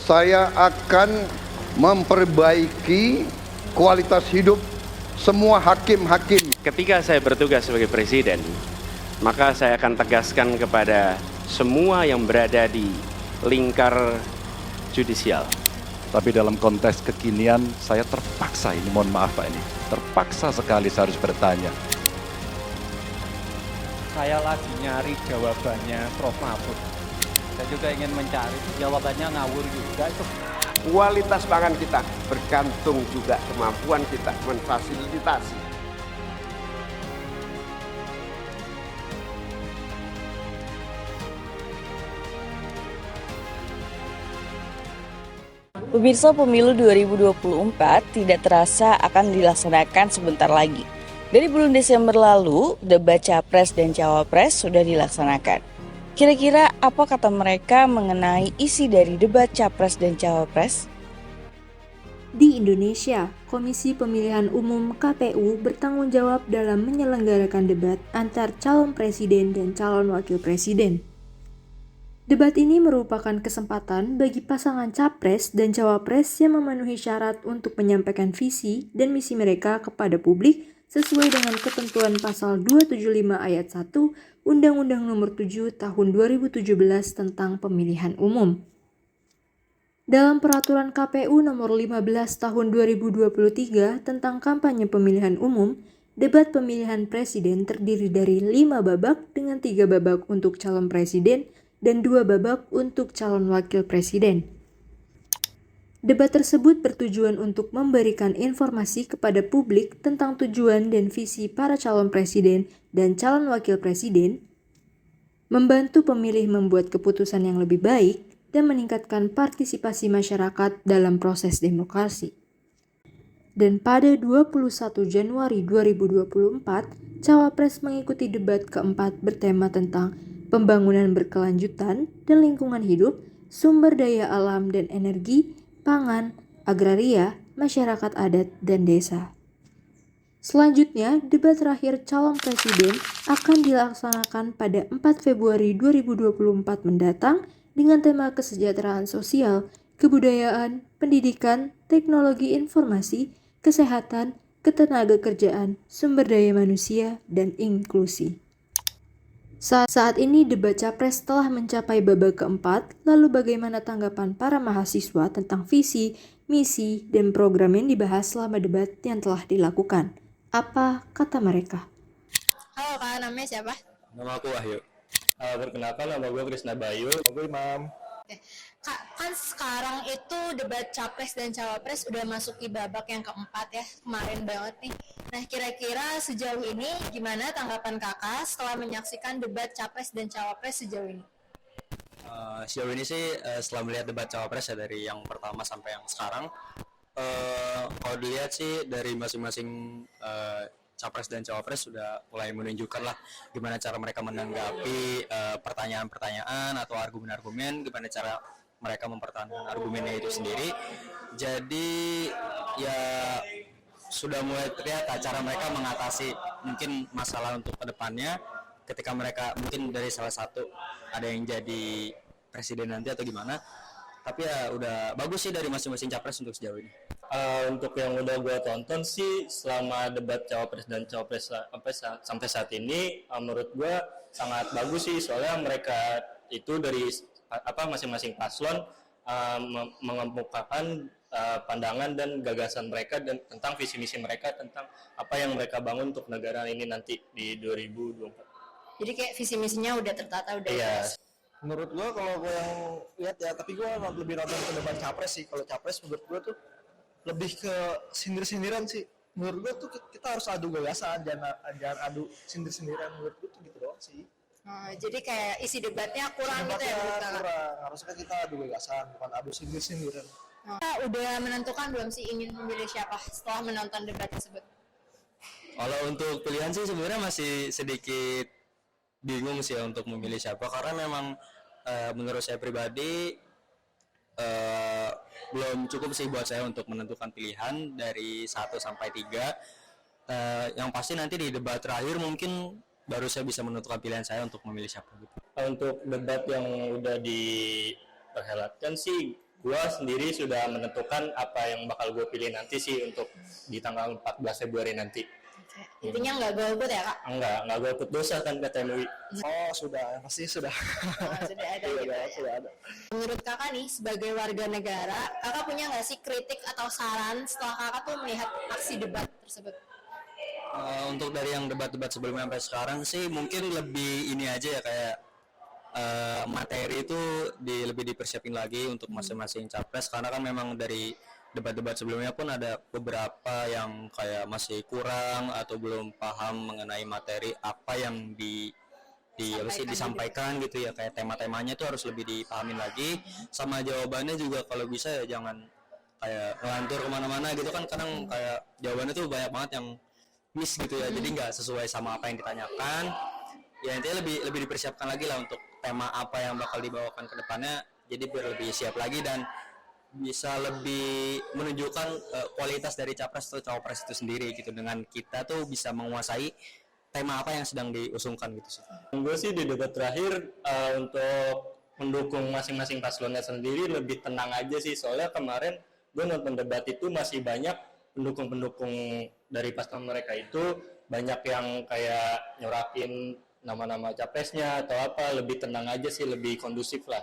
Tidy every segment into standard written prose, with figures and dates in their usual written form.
saya akan memperbaiki kualitas hidup semua hakim-hakim. Ketika saya bertugas sebagai presiden, maka saya akan tegaskan kepada semua yang berada di lingkar judisial. Tapi dalam konteks kekinian, saya terpaksa, ini mohon maaf Pak ini, terpaksa sekali saya harus bertanya. Saya lagi nyari jawabannya Prof. Mahfud. Saya juga ingin mencari jawabannya ngawur juga itu. Kualitas pangan kita bergantung juga kemampuan kita memfasilitasi. Pemirsa, pemilu 2024 tidak terasa akan dilaksanakan sebentar lagi. Dari bulan Desember lalu, debat Capres dan Cawapres sudah dilaksanakan. Kira-kira apa kata mereka mengenai isi dari debat Capres dan Cawapres? Di Indonesia, Komisi Pemilihan Umum (KPU) bertanggung jawab dalam menyelenggarakan debat antar calon presiden dan calon wakil presiden. Debat ini merupakan kesempatan bagi pasangan capres dan cawapres yang memenuhi syarat untuk menyampaikan visi dan misi mereka kepada publik sesuai dengan ketentuan pasal 275 ayat 1 Undang-Undang Nomor 7 Tahun 2017 tentang Pemilihan Umum. Dalam Peraturan KPU Nomor 15 Tahun 2023 tentang Kampanye Pemilihan Umum, debat pemilihan presiden terdiri dari 5 babak dengan 3 babak untuk calon presiden dan 2 babak untuk calon wakil presiden. Debat tersebut bertujuan untuk memberikan informasi kepada publik tentang tujuan dan visi para calon presiden dan calon wakil presiden, membantu pemilih membuat keputusan yang lebih baik, dan meningkatkan partisipasi masyarakat dalam proses demokrasi. Dan pada 21 Januari 2024, Cawapres mengikuti debat keempat bertema tentang pembangunan berkelanjutan dan lingkungan hidup, sumber daya alam dan energi, pangan, agraria, masyarakat adat, dan desa. Selanjutnya, debat terakhir calon presiden akan dilaksanakan pada 4 Februari 2024 mendatang dengan tema kesejahteraan sosial, kebudayaan, pendidikan, teknologi informasi, kesehatan, ketenagakerjaan, sumber daya manusia, dan inklusi. Saat ini debat Capres telah mencapai babak keempat, lalu bagaimana tanggapan para mahasiswa tentang visi, misi, dan program yang dibahas selama debat yang telah dilakukan? Apa kata mereka? Halo Kak, namanya siapa? Nama aku Wahyu. Perkenalkan, nama gue Krisna Bayu. Aku Imam. Kak, kan sekarang itu debat Capres dan Cawapres udah masuki babak yang keempat ya, kemarin banget nih. Nah, kira-kira sejauh ini gimana tanggapan kakak setelah menyaksikan debat Capres dan Cawapres sejauh ini? Sejauh ini sih setelah melihat debat Cawapres ya dari yang pertama sampai yang sekarang, kalau dilihat sih dari masing-masing Capres dan Cawapres sudah mulai menunjukkan lah gimana cara mereka menanggapi pertanyaan-pertanyaan atau argumen-argumen, gimana cara mereka mempertahankan argumennya itu sendiri. Jadi ya sudah mulai terlihat cara mereka mengatasi mungkin masalah untuk kedepannya ketika mereka mungkin dari salah satu ada yang jadi presiden nanti atau gimana. Tapi ya udah bagus sih dari masing-masing Capres untuk sejauh ini. Untuk yang udah gue tonton sih selama debat Cawapres dan Cawapres sampai saat ini, menurut gue sangat bagus sih, soalnya mereka itu dari masing-masing paslon mengemukakan pandangan dan gagasan mereka dan tentang visi misi mereka tentang apa yang mereka bangun untuk negara ini nanti di 2024. Jadi kayak visi misinya udah tertata, udah Iya. Menurut gue kalau gue yang lihat ya, tapi gue lebih nonton ke debat Capres sih. Kalau Capres menurut gue tuh lebih ke sindir-sindiran sih. Menurut gue tuh kita harus adu gagasan, jangan adu sindir-sindiran. Menurut gue tuh gitu doang sih. Jadi kayak isi debatnya kurang gitu ya menurut kakak? Kurang, harusnya kita adu gagasan, bukan adu sindir-sindiran. Kakak udah menentukan belum sih ingin memilih siapa setelah menonton debat tersebut? Kalau untuk pilihan sih sebenarnya masih sedikit bingung sih untuk memilih siapa, karena memang menurut saya pribadi belum cukup sih buat saya untuk menentukan pilihan dari 1 sampai 3. Yang pasti nanti di debat terakhir mungkin baru saya bisa menentukan pilihan saya untuk memilih siapa gitu. Untuk debat yang udah diperhelatkan sih gue sendiri sudah menentukan apa yang bakal gue pilih nanti sih untuk di tanggal 14 Februari nanti. Intinya nggak golput ya kak? Nggak golput, dosa kan kata MUI. Oh sudah, pasti sudah. Sudah ada gitu ya. Sudah ada. Menurut kakak nih sebagai warga negara, kakak punya nggak sih kritik atau saran setelah kakak tuh melihat aksi debat tersebut? Untuk dari yang debat-debat sebelumnya sampai sekarang sih mungkin lebih ini aja ya, kayak materi itu lebih dipersiapin lagi untuk masing-masing capres, karena kan memang dari debat-debat sebelumnya pun ada beberapa yang kayak masih kurang atau belum paham mengenai materi apa yang disampaikan gitu ya, kayak tema-temanya itu harus lebih dipahamin lagi, sama jawabannya juga kalau bisa ya jangan kayak ngelantur kemana-mana gitu kan, kadang kayak jawabannya tuh banyak banget yang miss gitu ya, jadi nggak sesuai sama apa yang ditanyakan. Ya intinya lebih dipersiapkan lagi lah untuk tema apa yang bakal dibawakan ke depannya, jadi biar lebih siap lagi dan bisa lebih menunjukkan kualitas dari capres atau cawapres itu sendiri gitu, dengan kita tuh bisa menguasai tema apa yang sedang diusungkan gitu sih. Gue sih di debat terakhir untuk mendukung masing-masing paslonnya sendiri lebih tenang aja sih, soalnya kemarin gue nonton debat itu masih banyak pendukung-pendukung dari paslon mereka itu banyak yang kayak nyorakin nama-nama capresnya atau apa, lebih tenang aja sih, lebih kondusif lah.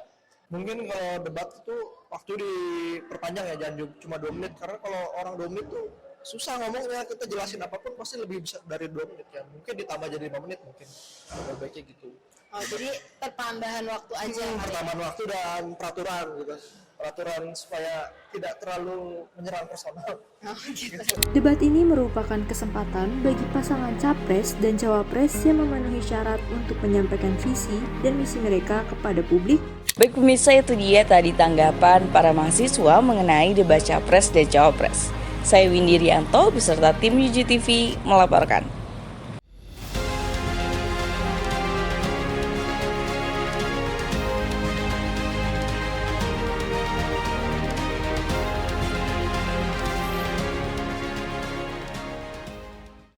Mungkin kalau debat itu waktu diperpanjang ya, jangan cuma 2 menit, karena kalau orang 2 menit tuh susah ngomongnya, kita jelasin apapun pasti lebih bisa dari 2 menit ya, mungkin ditambah jadi 5 menit mungkin, lebih baiknya gitu. Oh jadi pertambahan waktu aja. Pertambahan waktu dan peraturan gitu, peraturan supaya tidak terlalu menyerang personal. Oh, gitu. Debat ini merupakan kesempatan bagi pasangan capres dan cawapres yang memenuhi syarat untuk menyampaikan visi dan misi mereka kepada publik. Baik pemirsa, itu dia tadi tanggapan para mahasiswa mengenai debat capres dan cawapres. Saya Windy Rianto beserta tim UGTV melaporkan.